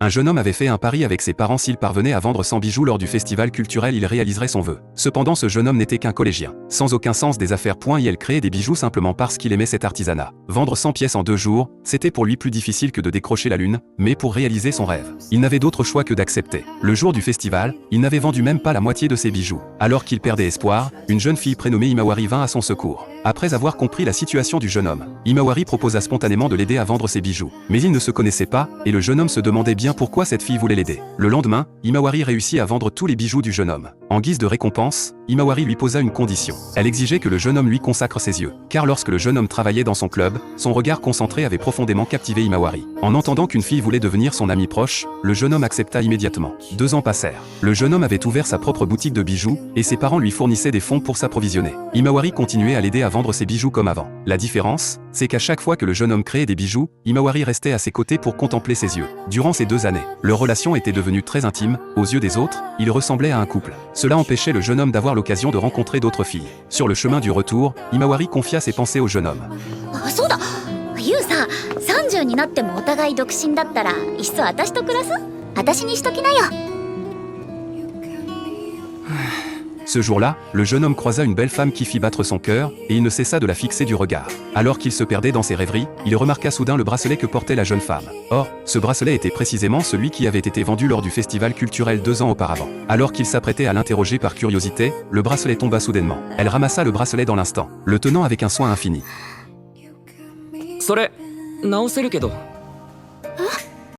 Un jeune homme avait fait un pari avec ses parents: s'il parvenait à vendre 100 bijoux lors du festival culturel, il réaliserait son vœu. Cependant, ce jeune homme n'était qu'un collégien, sans aucun sens des affaires. Il créait des bijoux simplement parce qu'il aimait cet artisanat. Vendre 100 pièces en 2 jours, c'était pour lui plus difficile que de décrocher la lune, mais pour réaliser son rêve, il n'avait d'autre choix que d'accepter. Le jour du festival, il n'avait vendu même pas la moitié de ses bijoux. Alors qu'il perdait espoir, une jeune fille prénommée Himawari vint à son secours. Après avoir compris la situation du jeune homme, Himawari proposa spontanément de l'aider à vendre ses bijoux. Mais ils ne se connaissaient pas, et le jeune homme se demandait bien pourquoi cette fille voulait l'aider. Le lendemain, Himawari réussit à vendre tous les bijoux du jeune homme. En guise de récompense, Himawari lui posa une condition. Elle exigeait que le jeune homme lui consacre ses yeux. Car lorsque le jeune homme travaillait dans son club, son regard concentré avait profondément captivé Himawari. En entendant qu'une fille voulait devenir son ami proche, le jeune homme accepta immédiatement. 2 ans passèrent. Le jeune homme avait ouvert sa propre boutique de bijoux, et ses parents lui fournissaient des fonds pour s'approvisionner. Himawari continuait à l'aider à vendre ses bijoux comme avant. La différence, c'est qu'à chaque fois que le jeune homme créait des bijoux, Himawari restait à ses côtés pour contempler ses yeux. Durant ces 2 années, leur relation était devenue très intime. Aux yeux des autres, ils ressemblaient à un couple. Cela empêchait le jeune homme d'avoir l'occasion de rencontrer d'autres filles. Sur le chemin du retour, Himawari confia ses pensées au jeune homme. そうだ、ユウさ、30になってもお互い独身だったらいっそ私と暮らす？私にしときなよ。 Ce jour-là, le jeune homme croisa une belle femme qui fit battre son cœur, et il ne cessa de la fixer du regard. Alors qu'il se perdait dans ses rêveries, il remarqua soudain le bracelet que portait la jeune femme. Or, ce bracelet était précisément celui qui avait été vendu lors du festival culturel 2 ans auparavant. Alors qu'il s'apprêtait à l'interroger par curiosité, le bracelet tomba soudainement. Elle ramassa le bracelet dans l'instant, le tenant avec un soin infini. それ直せるけど